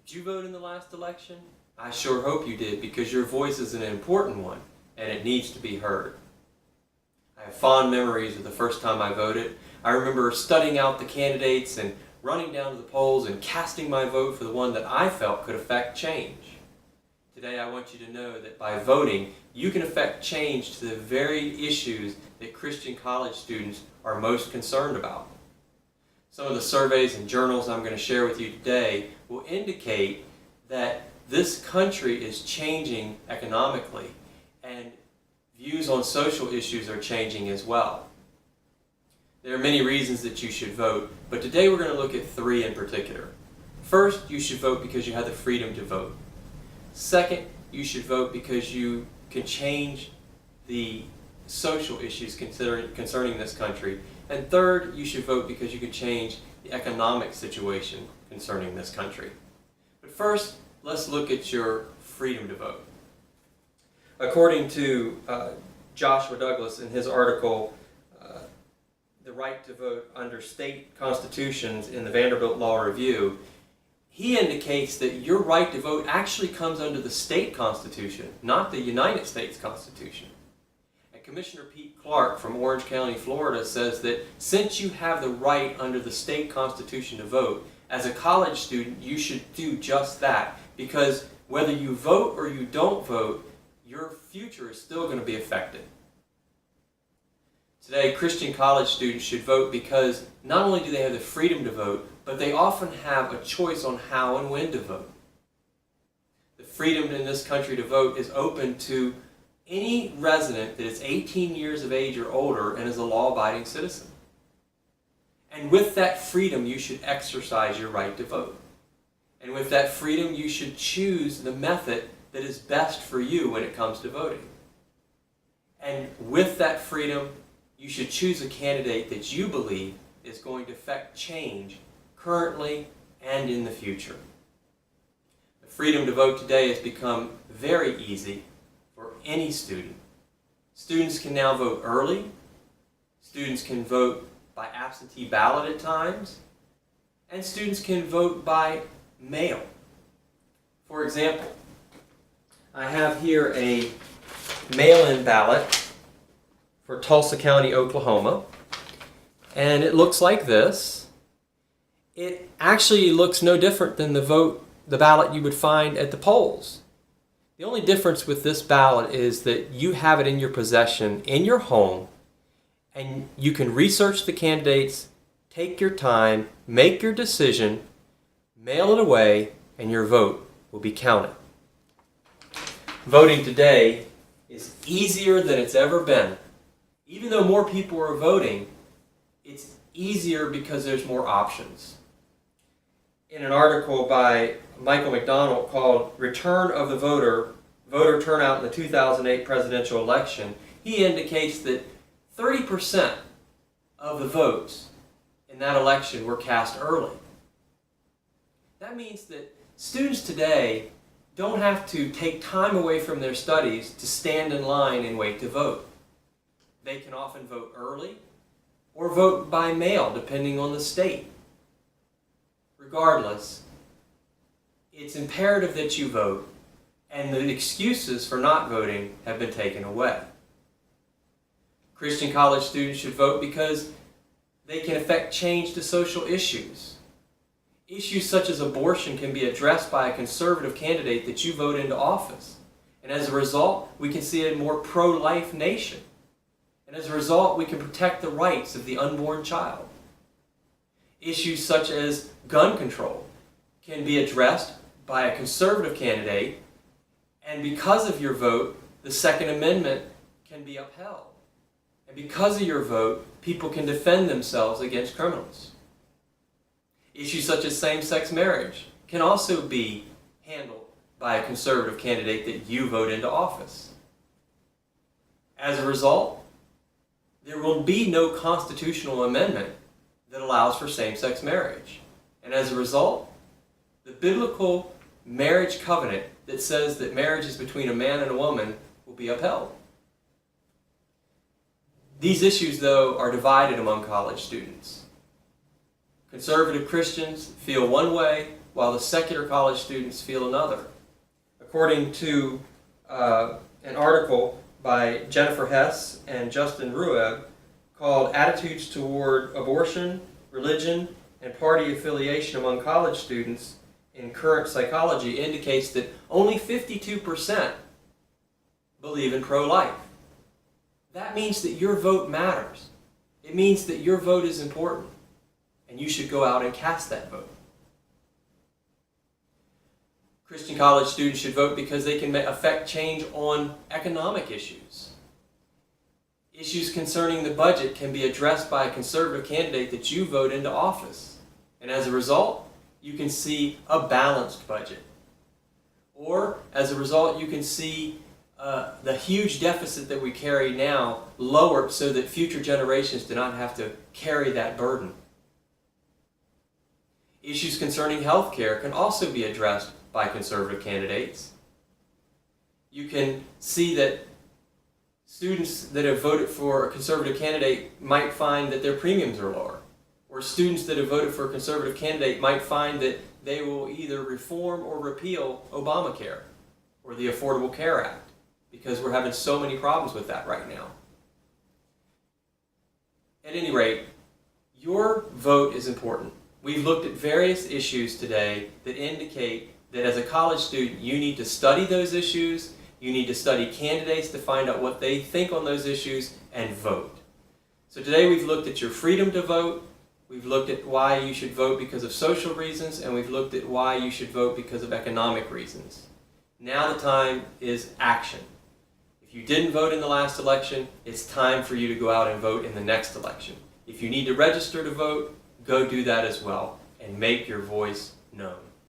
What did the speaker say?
Did you vote in the last election? I sure hope you did, because your voice is an important one and it needs to be heard. I have fond memories of the first time I voted. I remember studying out the candidates and running down to the polls and casting my vote for the one that I felt could affect change. Today I want you to know that by voting, you can affect change to the very issues that Christian college students are most concerned about. Some of the surveys and journals I'm going to share with you today will indicate that this country is changing economically, and views on social issues are changing as well. There are many reasons that you should vote, but today we're going to look at three in particular. First, you should vote because you have the freedom to vote. Second, you should vote because you can change the social issues concerning this country. And third, you should vote because you can change the economic situation concerning this country. But first, let's look at your freedom to vote. According to Joshua Douglas in his article, The Right to Vote Under State Constitutions in the Vanderbilt Law Review, he indicates that your right to vote actually comes under the state constitution, not the United States Constitution. And Commissioner Pete Clark from Orange County, Florida, says that since you have the right under the state constitution to vote, as a college student, you should do just that, because whether you vote or you don't vote, your future is still going to be affected. Today, Christian college students should vote because not only do they have the freedom to vote, but they often have a choice on how and when to vote. The freedom in this country to vote is open to any resident that is 18 years of age or older and is a law-abiding citizen. And with that freedom, you should exercise your right to vote. And with that freedom, you should choose the method that is best for you when it comes to voting. And with that freedom, you should choose a candidate that you believe is going to affect change currently and in the future. The freedom to vote today has become very easy for any student. Students can now vote early. Students can vote by absentee ballot at times. And students can vote by mail. For example, I have here a mail-in ballot for Tulsa County, Oklahoma, and it looks like this. It actually looks no different than the ballot you would find at the polls. The only difference with this ballot is that you have it in your possession, in your home, and you can research the candidates, take your time, make your decision, mail it away, and your vote will be counted. Voting today is easier than it's ever been. Even though more people are voting, it's easier because there's more options. In an article by Michael McDonald called Return of the Voter Turnout in the 2008 Presidential Election, he indicates that 30% of the votes in that election were cast early. That means that students today don't have to take time away from their studies to stand in line and wait to vote. They can often vote early or vote by mail, depending on the state. Regardless, it's imperative that you vote, and the excuses for not voting have been taken away. Christian college students should vote because they can affect change to social issues. Issues such as abortion can be addressed by a conservative candidate that you vote into office. And as a result, we can see a more pro-life nation. And as a result, we can protect the rights of the unborn child. Issues such as gun control can be addressed by a conservative candidate, and because of your vote, the Second Amendment can be upheld. And because of your vote, people can defend themselves against criminals. Issues such as same-sex marriage can also be handled by a conservative candidate that you vote into office. As a result, there will be no constitutional amendment that allows for same-sex marriage. And as a result, the biblical marriage covenant that says that marriage is between a man and a woman will be upheld. These issues, though, are divided among college students. Conservative Christians feel one way, while the secular college students feel another. According to an article by Jennifer Hess and Justin Rueb called Attitudes Toward Abortion, Religion, and Party Affiliation Among College Students in Current Psychology, indicates that only 52% believe in pro-life. That means that your vote matters. It means that your vote is important, and you should go out and cast that vote. Christian college students should vote because they can affect change on economic issues. Issues concerning the budget can be addressed by a conservative candidate that you vote into office. And as a result, you can see a balanced budget. Or, as a result, you can see the huge deficit that we carry now lowered so that future generations do not have to carry that burden. Issues concerning health care can also be addressed by conservative candidates. You can see that students that have voted for a conservative candidate might find that their premiums are lower. Or students that have voted for a conservative candidate might find that they will either reform or repeal Obamacare or the Affordable Care Act, because we're having so many problems with that right now. At any rate, your vote is important. We've looked at various issues today that indicate that as a college student, you need to study those issues, you need to study candidates to find out what they think on those issues, and vote. So today we've looked at your freedom to vote, we've looked at why you should vote because of social reasons, and we've looked at why you should vote because of economic reasons. Now the time is action. If you didn't vote in the last election, it's time for you to go out and vote in the next election. If you need to register to vote, go do that as well and make your voice known.